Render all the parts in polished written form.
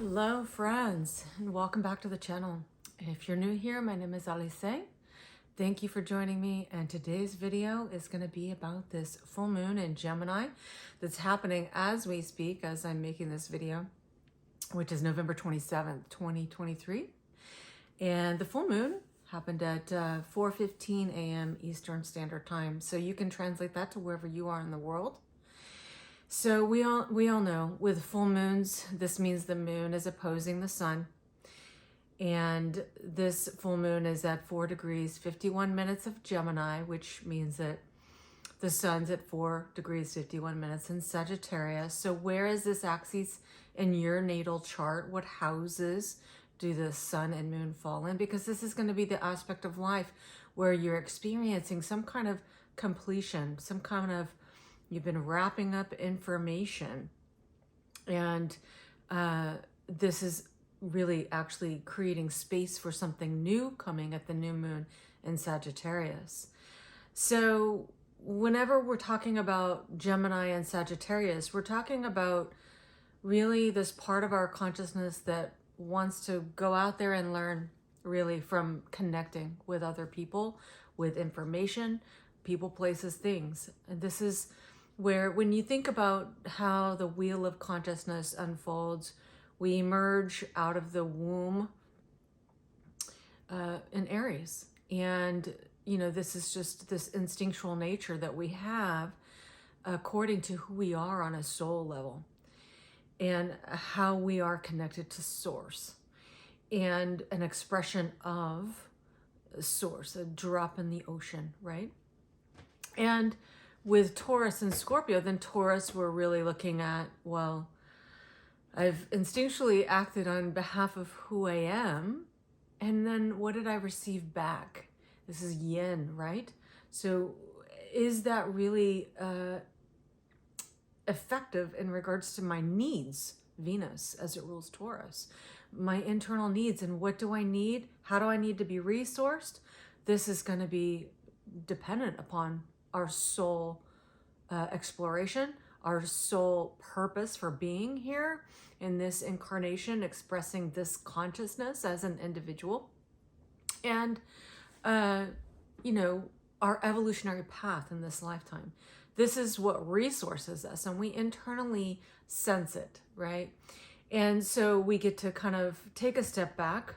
Hello friends, and welcome back to the channel. If you're new here, my name is Alice. Thank you for joining me, and today's video is going to be about this full moon in Gemini that's happening as we speak, as I'm making this video, which is November 27th, 2023. And the full moon happened at 4:15 a.m. Eastern Standard Time, so you can translate that to wherever you are in the world. So we all know with full moons, this means the moon is opposing the sun. And this full moon is at 4 degrees, 51 minutes of Gemini, which means that the sun's at 4 degrees, 51 minutes in Sagittarius. So where is this axis in your natal chart? What houses do the sun and moon fall in? Because this is going to be the aspect of life where you're experiencing some kind of completion, some kind of you've been wrapping up information, and this is really actually creating space for something new coming at the new moon in Sagittarius. So whenever we're talking about Gemini and Sagittarius, we're talking about really this part of our consciousness that wants to go out there and learn really from connecting with other people, with information, people, places, things. And this is where when you think about how the wheel of consciousness unfolds, we emerge out of the womb in Aries. And, you know, this is just this instinctual nature that we have according to who we are on a soul level and how we are connected to source and an expression of source, a drop in the ocean, right? And with Taurus and Scorpio, then Taurus, we're really looking at, well, I've instinctually acted on behalf of who I am, and then what did I receive back? This is yin, right? So is that really effective in regards to my needs, Venus, as it rules Taurus? My internal needs, and what do I need? How do I need to be resourced? This is going to be dependent upon our soul exploration, our soul purpose for being here in this incarnation, expressing this consciousness as an individual, and you know, our evolutionary path in this lifetime. This is what resources us, and we internally sense it, right? And so we get to kind of take a step back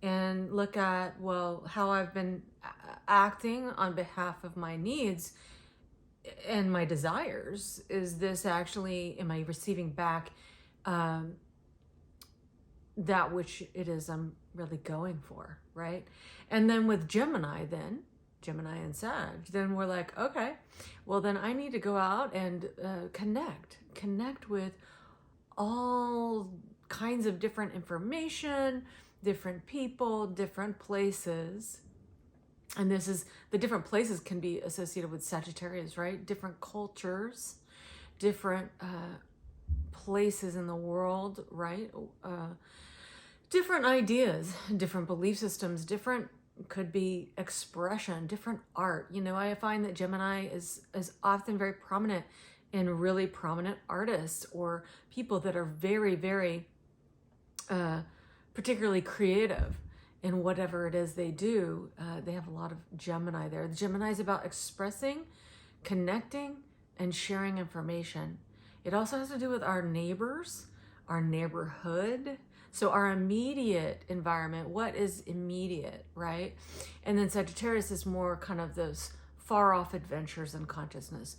and look at, well, how I've been acting on behalf of my needs and my desires. Is this actually, am I receiving back that which it is I'm really going for, right? And then with Gemini and Sag, then we're like, okay, well then I need to go out and connect with all kinds of different information, different people, different places. And this is, the different places can be associated with Sagittarius, right? Different cultures, different places in the world, right? Different ideas, different belief systems, different, could be expression, different art. You know, I find that Gemini is often very prominent in really prominent artists or people that are very, very particularly creative in whatever it is they do. They have a lot of Gemini there. Gemini is about expressing, connecting, and sharing information. It also has to do with our neighbors, our neighborhood. So our immediate environment, what is immediate, right? And then Sagittarius is more kind of those far off adventures in consciousness,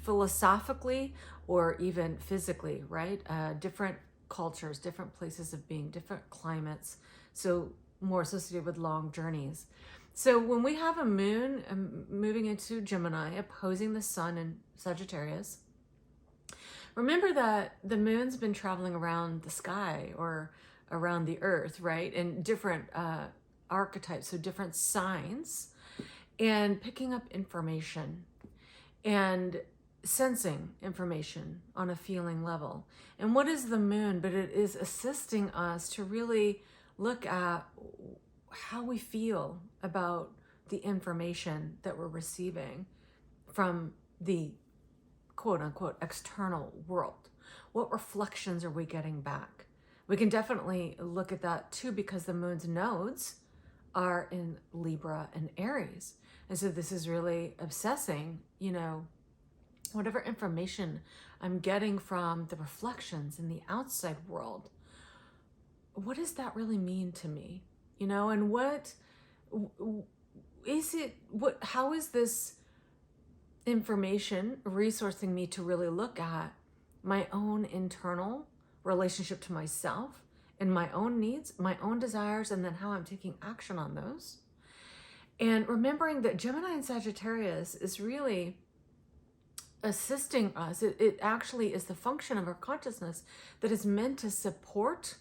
philosophically or even physically, right? Different cultures, different places of being, different climates. So more associated with long journeys. So when we have a moon moving into Gemini, opposing the sun in Sagittarius, remember that the moon's been traveling around the sky or around the earth, right? And different archetypes, so different signs, and picking up information and sensing information on a feeling level. And what is the moon? But it is assisting us to really look at how we feel about the information that we're receiving from the quote unquote external world. What reflections are we getting back? We can definitely look at that too, because the moon's nodes are in Libra and Aries. And so this is really obsessing, you know, whatever information I'm getting from the reflections in the outside world. What does that really mean to me? You know, and what is it, how is this information resourcing me to really look at my own internal relationship to myself and my own needs, my own desires, and then how I'm taking action on those. And remembering that Gemini and Sagittarius is really assisting us. It actually is the function of our consciousness that is meant to support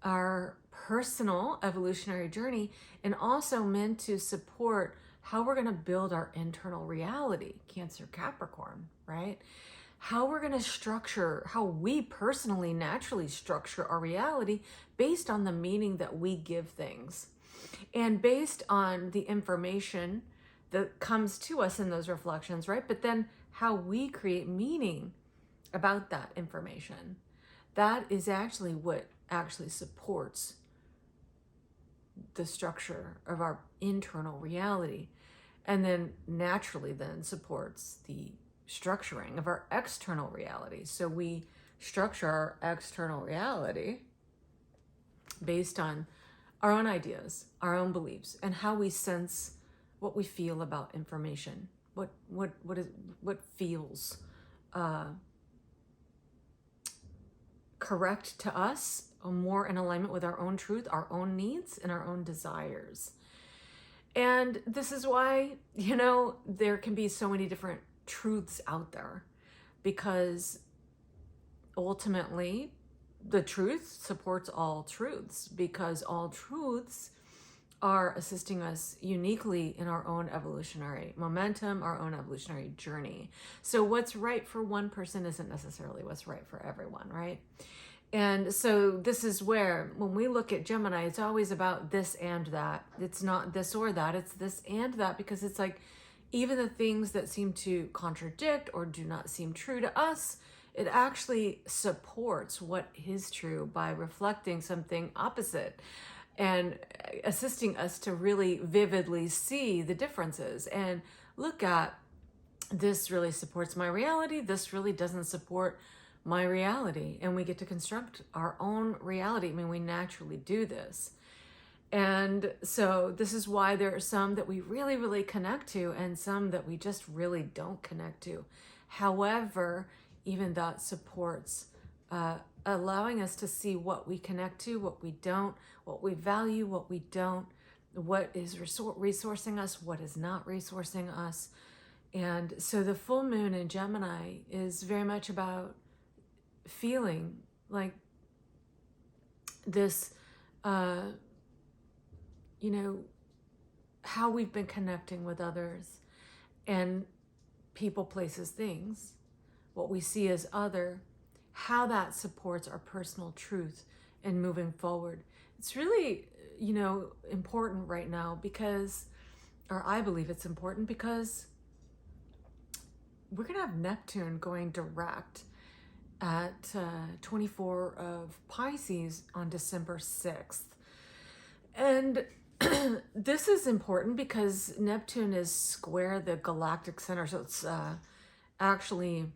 our personal evolutionary journey, and also meant to support how we're going to build our internal reality, Cancer, Capricorn, right? How we're going to structure, how we personally naturally structure our reality based on the meaning that we give things, and based on the information that comes to us in those reflections, right? But then how we create meaning about that information. That is actually what actually supports the structure of our internal reality, and then naturally then supports the structuring of our external reality. So we structure our external reality based on our own ideas, our own beliefs, and how we sense what we feel about information. What feels correct to us, or more in alignment with our own truth, our own needs, and our own desires. And this is why, you know, there can be so many different truths out there, because ultimately the truth supports all truths, because all truths are assisting us uniquely in our own evolutionary momentum, our own evolutionary journey. So what's right for one person isn't necessarily what's right for everyone, right? And so this is where, when we look at Gemini, it's always about this and that. It's not this or that, it's this and that, because it's like, even the things that seem to contradict or do not seem true to us, it actually supports what is true by reflecting something opposite and assisting us to really vividly see the differences and look at, this really supports my reality, this really doesn't support my reality. And we get to construct our own reality. I mean, we naturally do this. And so this is why there are some that we really, really connect to, and some that we just really don't connect to. However, even that supports allowing us to see what we connect to, what we don't, what we value, what we don't, what is resourcing us, what is not resourcing us. And so the full moon in Gemini is very much about feeling like this, you know, how we've been connecting with others and people, places, things, what we see as other, how that supports our personal truth and moving forward. It's really, you know, important right now because, or I believe it's important because we're going to have Neptune going direct at 24 of Pisces on December 6th. And this is important because Neptune is square the galactic center. So it's actually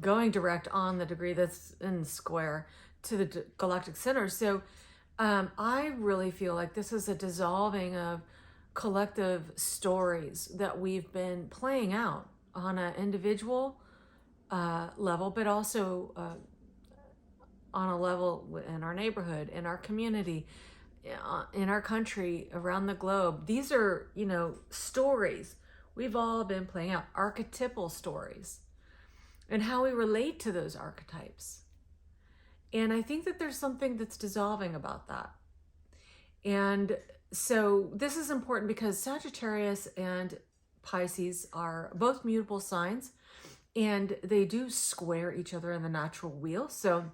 going direct on the degree that's in square to the galactic center. So I really feel like this is a dissolving of collective stories that we've been playing out on an individual level, but also on a level in our neighborhood, in our community, in our country, around the globe. These are, you know, stories we've all been playing out, archetypal stories, and how we relate to those archetypes. And I think that there's something that's dissolving about that. And so this is important because Sagittarius and Pisces are both mutable signs, and they do square each other in the natural wheel. So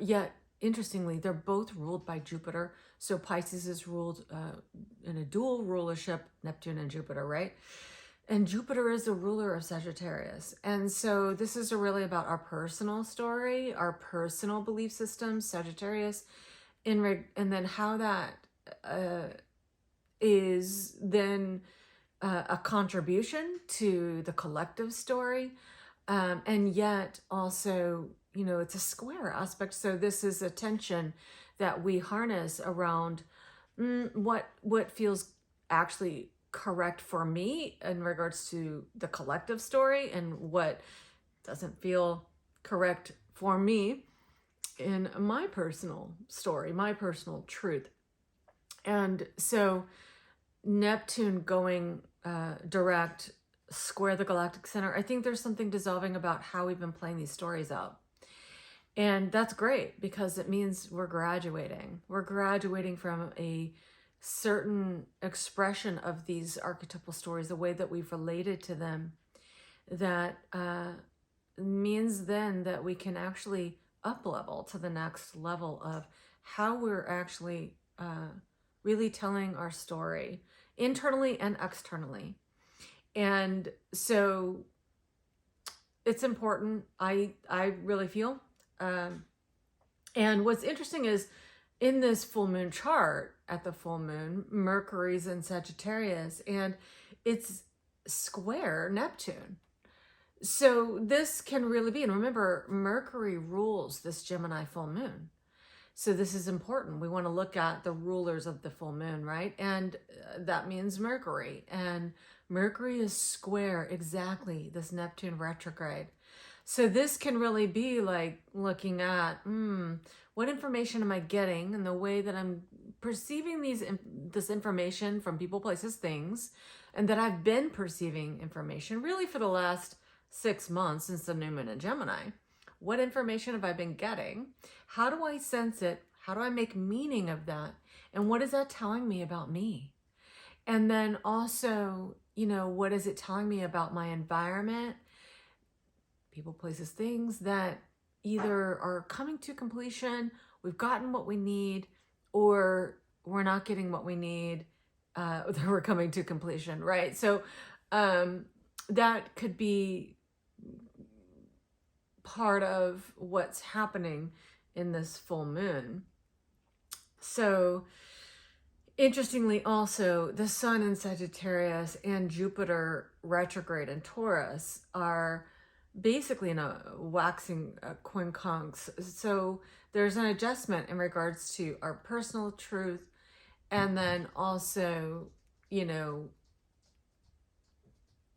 yet, interestingly, they're both ruled by Jupiter. So Pisces is ruled in a dual rulership, Neptune and Jupiter, right? And Jupiter is the ruler of Sagittarius. And so this is really about our personal story, our personal belief system, Sagittarius, and then how that is then a contribution to the collective story. And yet also, you know, it's a square aspect. So this is a tension that we harness around what feels actually correct for me in regards to the collective story, and what doesn't feel correct for me in my personal story, my personal truth. And so Neptune going direct, square the galactic center, I think there's something dissolving about how we've been playing these stories out. And that's great, because it means we're graduating. We're graduating from a certain expression of these archetypal stories, the way that we've related to them, that means then that we can actually up level to the next level of how we're actually really telling our story internally and externally. And so it's important, I really feel. And what's interesting is in this full moon chart, at the full moon, Mercury's in Sagittarius, and it's square Neptune. So this can really be, and remember, Mercury rules this Gemini full moon. So this is important. We want to look at the rulers of the full moon, right? And that means Mercury. And Mercury is square exactly this Neptune retrograde. So this can really be like looking at, what information am I getting, and the way that I'm perceiving this information from people, places, things, and that I've been perceiving information really for the last 6 months since the new moon in Gemini. What information have I been getting? How do I sense it? How do I make meaning of that? And what is that telling me about me? And then also, you know, what is it telling me about my environment, people, places, things that either are coming to completion, we've gotten what we need, or we're not getting what we need, we're coming to completion, right? So that could be part of what's happening in this full moon. So interestingly also, the sun in Sagittarius and Jupiter retrograde in Taurus are basically in a waxing quincunx. So there's an adjustment in regards to our personal truth, and then also, you know,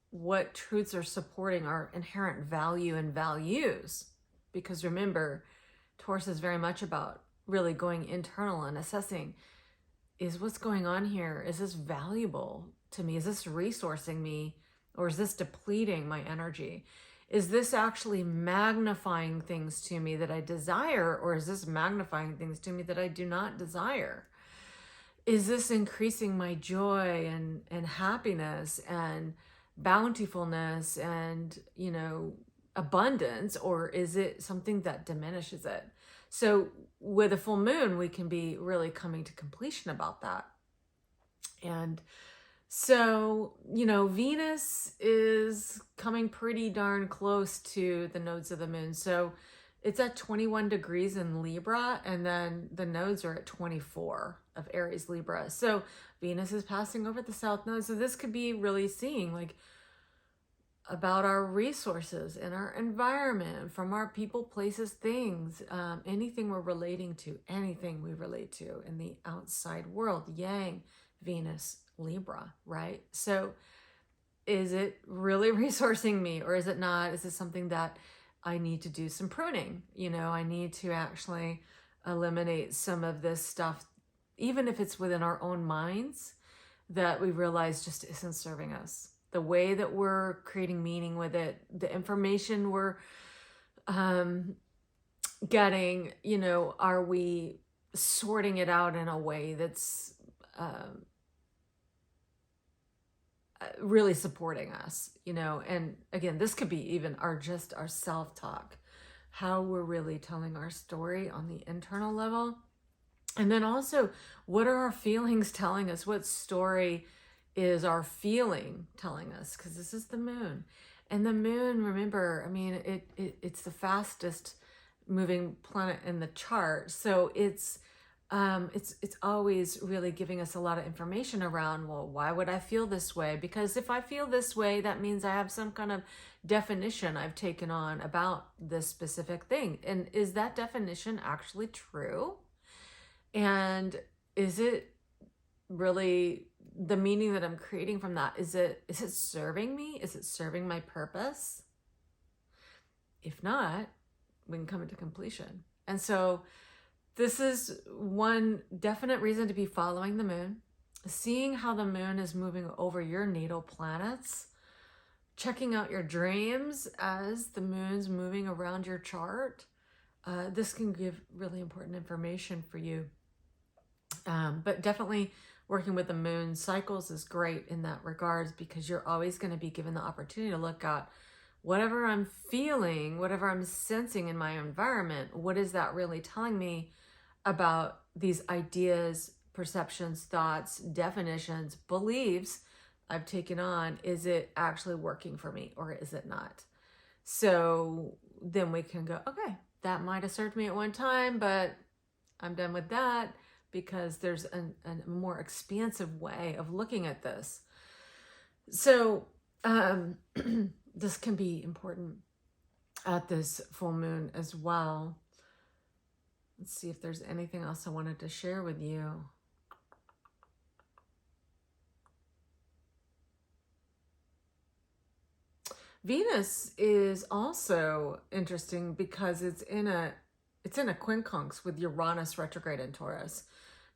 what truths are supporting our inherent value and values. Because remember, Taurus is very much about really going internal and assessing, is what's going on here, is this valuable to me? Is this resourcing me? Or is this depleting my energy? Is this actually magnifying things to me that I desire, or is this magnifying things to me that I do not desire? Is this increasing my joy and happiness and bountifulness and, you know, abundance, or is it something that diminishes it? So with a full moon, we can be really coming to completion about that. And so, you know, Venus is coming pretty darn close to the nodes of the moon. So it's at 21 degrees in Libra, and then the nodes are at 24 of Aries Libra. So Venus is passing over the south node. So this could be really seeing like about our resources and our environment, from our people, places, things, anything we're relating to, anything we relate to in the outside world, Yang, Venus, Libra, right? So is it really resourcing me, or is it not? Is it something that I need to do some pruning? You know, I need to actually eliminate some of this stuff, even if it's within our own minds, that we realize just isn't serving us. The way that we're creating meaning with it, the information we're getting, you know, are we sorting it out in a way that's really supporting us, you know? And again, this could be even our self-talk, how we're really telling our story on the internal level. And then also, what are our feelings telling us? What story is our feeling telling us? Because this is the moon. And the moon, remember, I mean, it's the fastest moving planet in the chart. So it's always really giving us a lot of information around, well, why would I feel this way? Because if I feel this way, that means I have some kind of definition I've taken on about this specific thing. And is that definition actually true? And is it really the meaning that I'm creating from that? Is it serving me? Is it serving my purpose? If not, we can come into completion. And so this is one definite reason to be following the moon, seeing how the moon is moving over your natal planets, checking out your dreams as the moon's moving around your chart. This can give really important information for you. But definitely working with the moon cycles is great in that regards, because you're always going to be given the opportunity to look at whatever I'm feeling, whatever I'm sensing in my environment. What is that really telling me about these ideas, perceptions, thoughts, definitions, beliefs I've taken on? Is it actually working for me, or is it not? So then we can go, okay, that might have served me at one time, but I'm done with that, because there's a more expansive way of looking at this. So this can be important at this full moon as well. Let's see if there's anything else I wanted to share with you. Venus is also interesting because it's in a quincunx with Uranus retrograde in Taurus.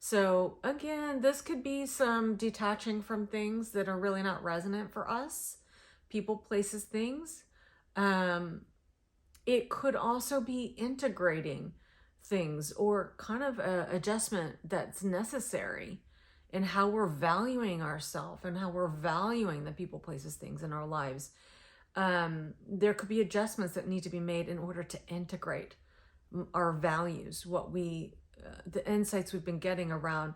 So again, this could be some detaching from things that are really not resonant for us, people, places, things. It could also be integrating things, or kind of an adjustment that's necessary in how we're valuing ourselves and how we're valuing the people, places, things in our lives. There could be adjustments that need to be made in order to integrate our values, what we, the insights we've been getting around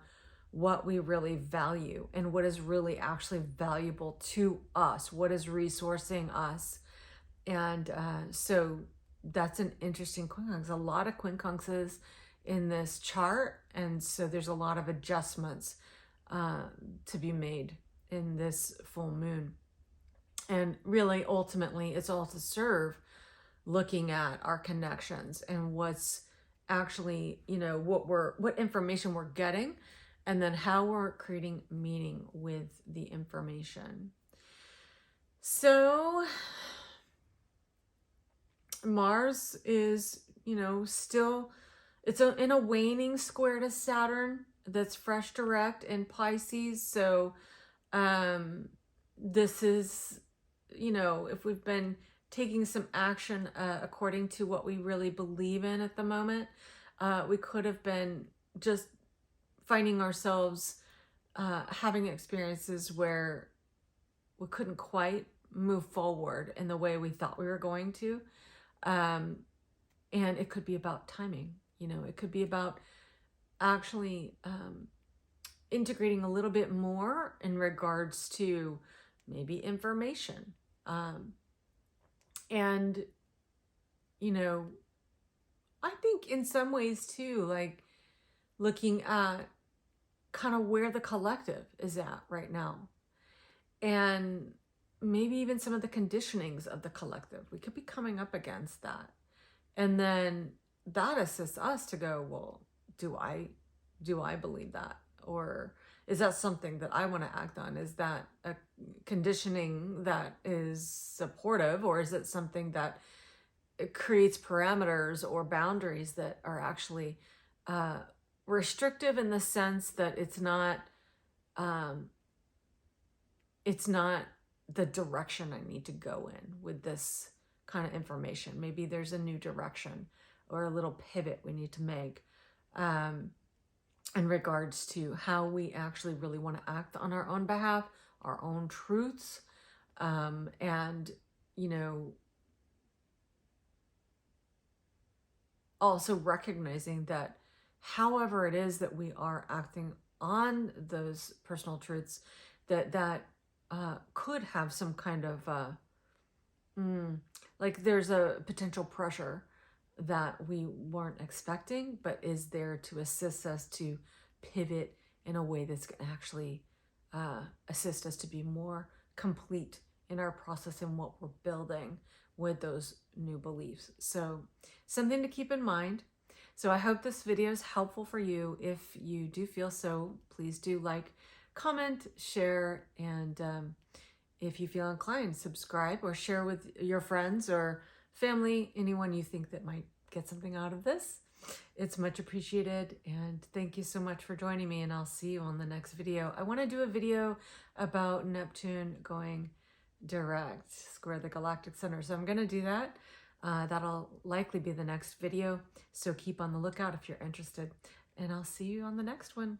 what we really value and what is really actually valuable to us, what is resourcing us. And so that's an interesting quincunx. A lot of quincunxes in this chart. And so there's a lot of adjustments to be made in this full moon. And really, ultimately, it's all to serve looking at our connections and what's actually, you know, what information we're getting, and then how we're creating meaning with the information. So Mars is, you know, still, it's in a waning square to Saturn that's fresh direct in Pisces. So this is, you know, if we've been taking some action according to what we really believe in at the moment, we could have been just finding ourselves having experiences where we couldn't quite move forward in the way we thought we were going to. And it could be about timing, you know, it could be about actually integrating a little bit more in regards to maybe information. And, you know, I think in some ways too, like looking at kind of where the collective is at right now, and maybe even some of the conditionings of the collective, we could be coming up against that. And then that assists us to go, well, do I believe that? Or is that something that I want to act on? Is that a conditioning that is supportive, or is it something that it creates parameters or boundaries that are actually restrictive, in the sense that it's not the direction I need to go in with this kind of information? Maybe there's a new direction or a little pivot we need to make in regards to how we actually really want to act on our own behalf, our own truths, and, you know, also recognizing that however it is that we are acting on those personal truths, that could have some kind of like there's a potential pressure that we weren't expecting, but is there to assist us to pivot in a way that's going to actually assist us to be more complete in our process and what we're building with those new beliefs. So something to keep in mind. So I hope this video is helpful for you. If you do feel so, please do like, comment, share, and if you feel inclined, subscribe or share with your friends or family, anyone you think that might get something out of this. It's much appreciated, and thank you so much for joining me, and I'll see you on the next video. I want to do a video about Neptune going direct, square the galactic center, so I'm going to do that. That'll likely be the next video, so keep on the lookout if you're interested, and I'll see you on the next one.